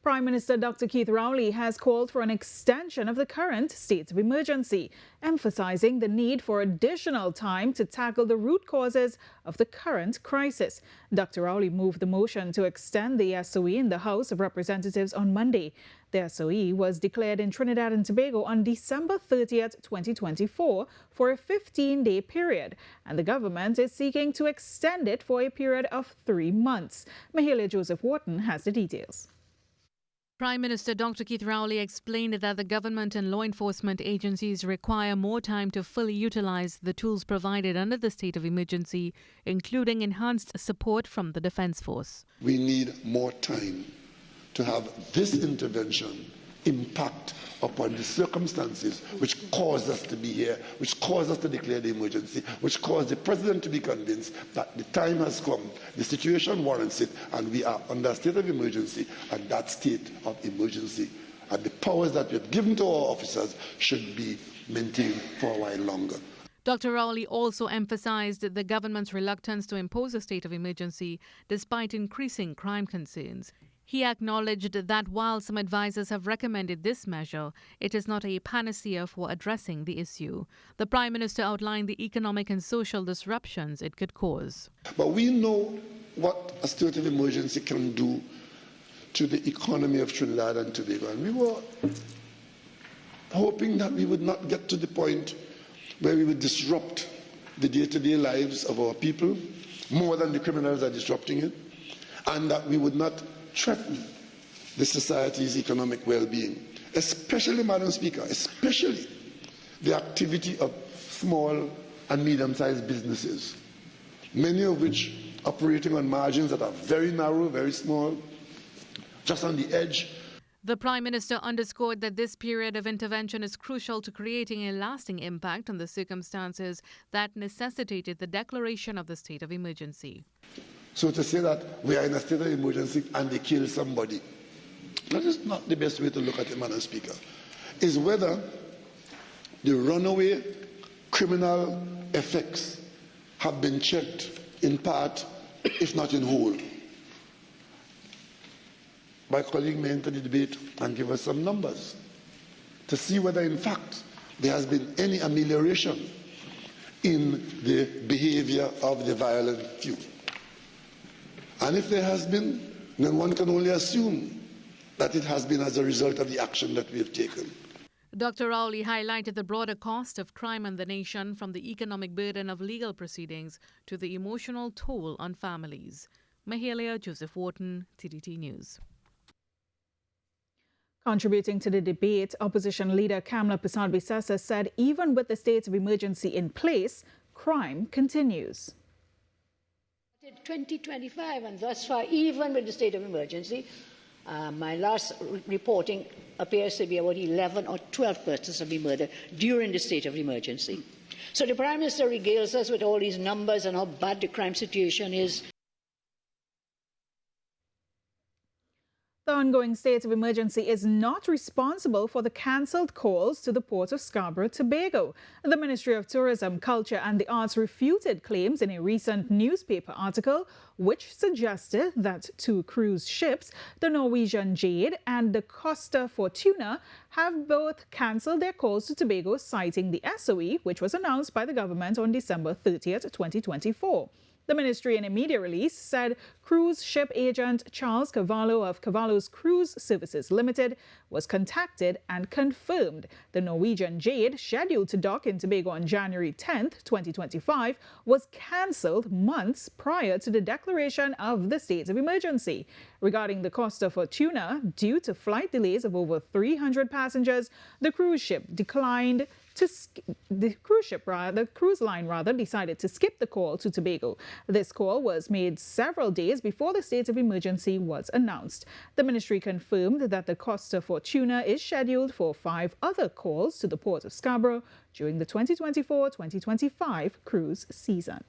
Prime Minister Dr. Keith Rowley has called for an extension of the current state of emergency, emphasizing the need for additional time to tackle the root causes of the current crisis. Dr. Rowley moved the motion to extend the SOE in the House of Representatives on Monday. The SOE was declared in Trinidad and Tobago on December 30th, 2024 for a 15-day period, and the government is seeking to extend it for a period of 3 months. Mahalia Joseph Wharton has the details. Prime Minister Dr. Keith Rowley explained that the government and law enforcement agencies require more time to fully utilize the tools provided under the state of emergency, including enhanced support from the Defence Force. We need more time to have this intervention impact upon the circumstances which caused us to be here, which caused us to declare the emergency, which caused the President to be convinced that the time has come, the situation warrants it, and we are under a state of emergency, and that state of emergency and the powers that we have given to our officers should be maintained for a while longer. Dr. Rowley also emphasized the government's reluctance to impose a state of emergency despite increasing crime concerns. He acknowledged that while some advisers have recommended this measure, it is not a panacea for addressing the issue. The Prime Minister outlined the economic and social disruptions it could cause. But we know what a state of emergency can do to the economy of Trinidad and Tobago. And we were hoping that we would not get to the point where we would disrupt the day-to-day lives of our people more than the criminals are disrupting it, and that we would not threaten the society's economic well-being, especially, Madam Speaker, especially the activity of small and medium-sized businesses, many of which operating on margins that are very narrow, very small, just on the edge. The Prime Minister underscored that this period of intervention is crucial to creating a lasting impact on the circumstances that necessitated the declaration of the state of emergency. So to say that we are in a state of emergency and they kill somebody, that is not the best way to look at it, Madam Speaker. Is whether the runaway criminal effects have been checked in part, if not in whole. My colleague may enter the debate and give us some numbers to see whether in fact there has been any amelioration in the behavior of the violent few. And if there has been, then one can only assume that it has been as a result of the action that we have taken. Dr. Rowley highlighted the broader cost of crime on the nation, from the economic burden of legal proceedings to the emotional toll on families. Mahalia Joseph Wharton, TDT News. Contributing to the debate, opposition leader Kamla Persad-Bissessar said even with the state of emergency in place, crime continues. 2025, and thus far, even with the state of emergency, my last reporting appears to be about 11 or 12 persons have been murdered during the state of emergency. So the Prime Minister regales us with all these numbers and how bad the crime situation is. The ongoing state of emergency is not responsible for the cancelled calls to the port of Scarborough, Tobago. The Ministry of Tourism, Culture and the Arts refuted claims in a recent newspaper article which suggested that 2 cruise ships, the Norwegian Jade and the Costa Fortuna, have both cancelled their calls to Tobago, citing the SOE, which was announced by the government on December 30th, 2024. The ministry, in a media release, said cruise ship agent Charles Cavallo of Cavallo's Cruise Services Limited was contacted and confirmed the Norwegian Jade, scheduled to dock in Tobago on January 10th, 2025, was cancelled months prior to the declaration of the state of emergency. Regarding the Costa Fortuna, due to flight delays of over 300 passengers, the cruise line decided to skip the call to Tobago. This call was made several days before the state of emergency was announced. The ministry confirmed that the Costa Fortuna is scheduled for 5 other calls to the port of Scarborough during the 2024-2025 cruise season.